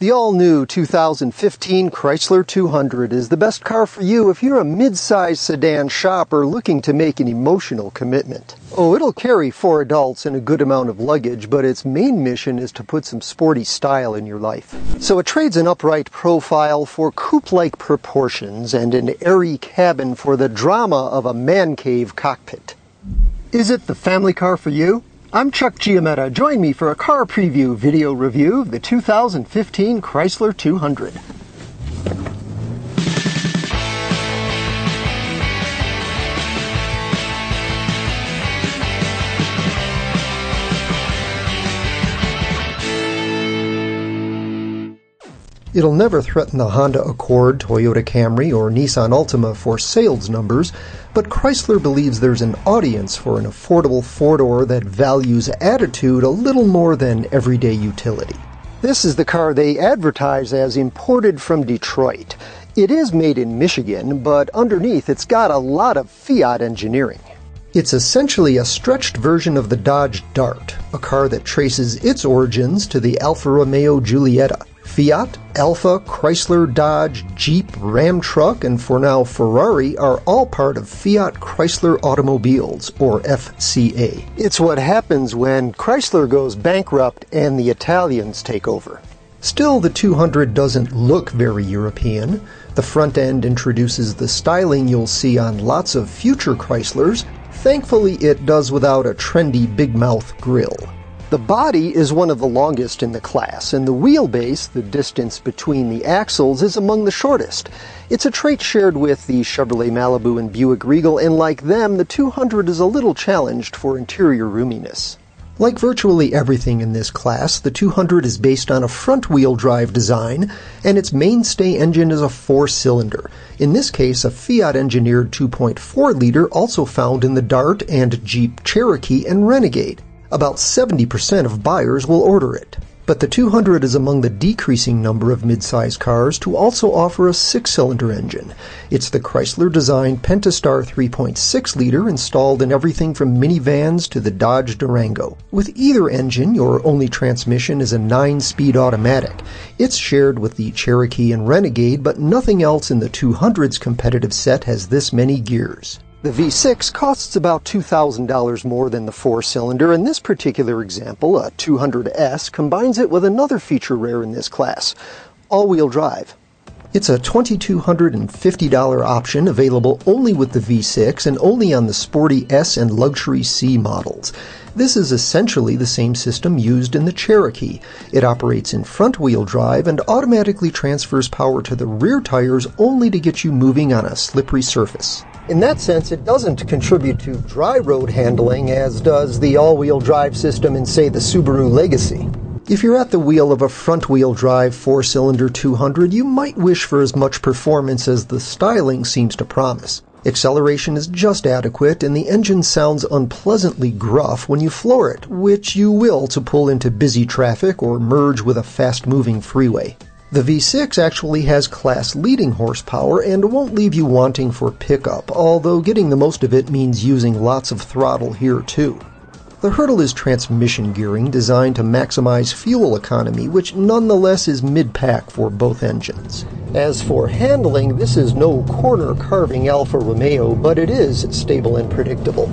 The all-new 2015 Chrysler 200 is the best car for you if you're a mid-size sedan shopper looking to make an emotional commitment. Oh, it'll carry 4 adults and a good amount of luggage, but its main mission is to put some sporty style in your life. So it trades an upright profile for coupe-like proportions and an airy cabin for the drama of a man cave cockpit. Is it the family car for you? I'm Chuck Giametta. Join me for a car preview video review of the 2015 Chrysler 200. It'll never threaten the Honda Accord, Toyota Camry, or Nissan Altima for sales numbers, but Chrysler believes there's an audience for an affordable four-door that values attitude a little more than everyday utility. This is the car they advertise as imported from Detroit. It is made in Michigan, but underneath it's got a lot of Fiat engineering. It's essentially a stretched version of the Dodge Dart, a car that traces its origins to the Alfa Romeo Giulietta. Fiat, Alfa, Chrysler, Dodge, Jeep, Ram Truck, and for now Ferrari are all part of Fiat Chrysler Automobiles, or FCA. It's what happens when Chrysler goes bankrupt and the Italians take over. Still, the 200 doesn't look very European. The front end introduces the styling you'll see on lots of future Chryslers. Thankfully, it does without a trendy big mouth grille. The body is one of the longest in the class, and the wheelbase, the distance between the axles, is among the shortest. It's a trait shared with the Chevrolet Malibu and Buick Regal, and like them, the 200 is a little challenged for interior roominess. Like virtually everything in this class, the 200 is based on a front-wheel drive design, and its mainstay engine is a 4-cylinder. In this case, a Fiat-engineered 2.4-liter also found in the Dart and Jeep Cherokee and Renegade. About 70% of buyers will order it. But the 200 is among the decreasing number of mid-size cars to also offer a 6-cylinder engine. It's the Chrysler-designed Pentastar 3.6-liter installed in everything from minivans to the Dodge Durango. With either engine, your only transmission is a 9-speed automatic. It's shared with the Cherokee and Renegade, but nothing else in the 200's competitive set has this many gears. The V6 costs about $2,000 more than the 4-cylinder, and this particular example, a 200S, combines it with another feature rare in this class, all-wheel drive. It's a $2,250 option available only with the V6 and only on the Sporty S and Luxury C models. This is essentially the same system used in the Cherokee. It operates in front-wheel drive and automatically transfers power to the rear tires only to get you moving on a slippery surface. In that sense, it doesn't contribute to dry road handling as does the all-wheel drive system in, say, the Subaru Legacy. If you're at the wheel of a front-wheel drive 4-cylinder 200, you might wish for as much performance as the styling seems to promise. Acceleration is just adequate, and the engine sounds unpleasantly gruff when you floor it, which you will to pull into busy traffic or merge with a fast-moving freeway. The V6 actually has class-leading horsepower and won't leave you wanting for pickup, although getting the most of it means using lots of throttle here too. The hurdle is transmission gearing designed to maximize fuel economy, which nonetheless is mid-pack for both engines. As for handling, this is no corner-carving Alfa Romeo, but it is stable and predictable.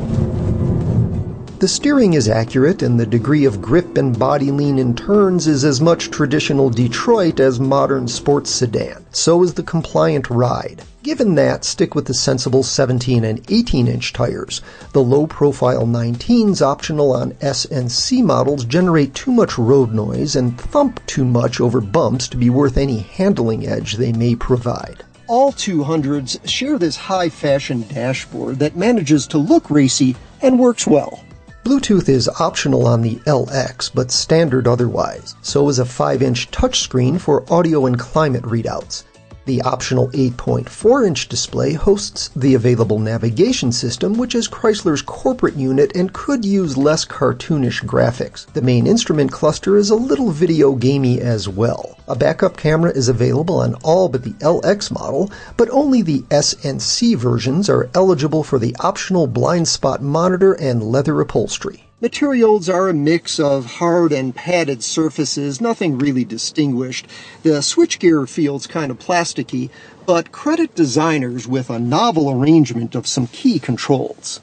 The steering is accurate, and the degree of grip and body lean in turns is as much traditional Detroit as modern sports sedan. So is the compliant ride. Given that, stick with the sensible 17 and 18-inch tires. The low-profile 19s optional on S and C models generate too much road noise and thump too much over bumps to be worth any handling edge they may provide. All 200s share this high-fashion dashboard that manages to look racy and works well. Bluetooth is optional on the LX, but standard otherwise. So is a 5-inch touchscreen for audio and climate readouts. The optional 8.4-inch display hosts the available navigation system, which is Chrysler's corporate unit and could use less cartoonish graphics. The main instrument cluster is a little video gamey as well. A backup camera is available on all but the LX model, but only the S and C versions are eligible for the optional blind spot monitor and leather upholstery. Materials are a mix of hard and padded surfaces, nothing really distinguished. The switchgear feels kind of plasticky, but credit designers with a novel arrangement of some key controls.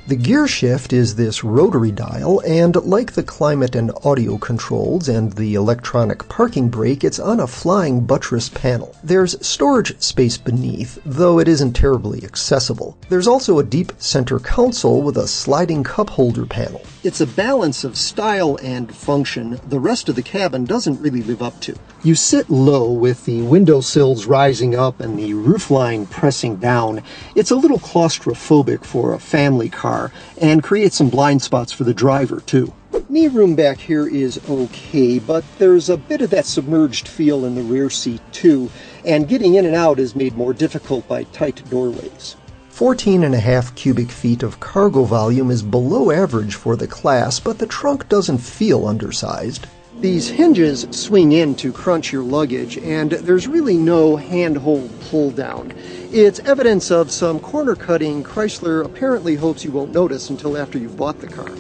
The gear shift is this rotary dial, and like the climate and audio controls and the electronic parking brake, it's on a flying buttress panel. There's storage space beneath, though it isn't terribly accessible. There's also a deep center console with a sliding cup holder panel. It's a balance of style and function the rest of the cabin doesn't really live up to. You sit low with the windowsills rising up and the roofline pressing down. It's a little claustrophobic for a family car, and creates some blind spots for the driver too. Knee room back here is okay, but there's a bit of that submerged feel in the rear seat too, and getting in and out is made more difficult by tight doorways. 14.5 cubic feet of cargo volume is below average for the class, but the trunk doesn't feel undersized. These hinges swing in to crunch your luggage, and there's really no handhold pull down. It's evidence of some corner cutting Chrysler apparently hopes you won't notice until after you've bought the car.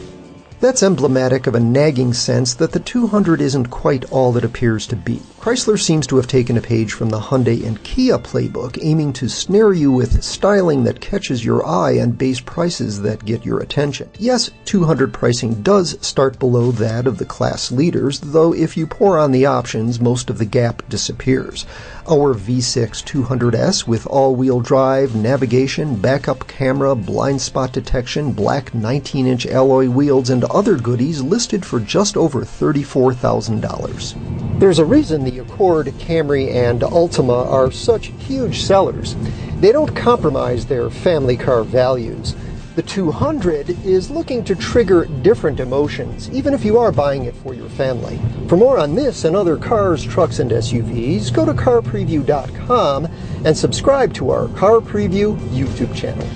That's emblematic of a nagging sense that the 200 isn't quite all it appears to be. Chrysler seems to have taken a page from the Hyundai and Kia playbook, aiming to snare you with styling that catches your eye and base prices that get your attention. Yes, 200 pricing does start below that of the class leaders, though if you pour on the options, most of the gap disappears. Our V6 200S with all-wheel drive, navigation, backup camera, blind spot detection, black 19-inch alloy wheels, and other goodies listed for just over $34,000. There's a reason the Accord, Camry, and Altima are such huge sellers. They don't compromise their family car values. The 200 is looking to trigger different emotions, even if you are buying it for your family. For more on this and other cars, trucks, and SUVs, go to carpreview.com and subscribe to our Car Preview YouTube channel.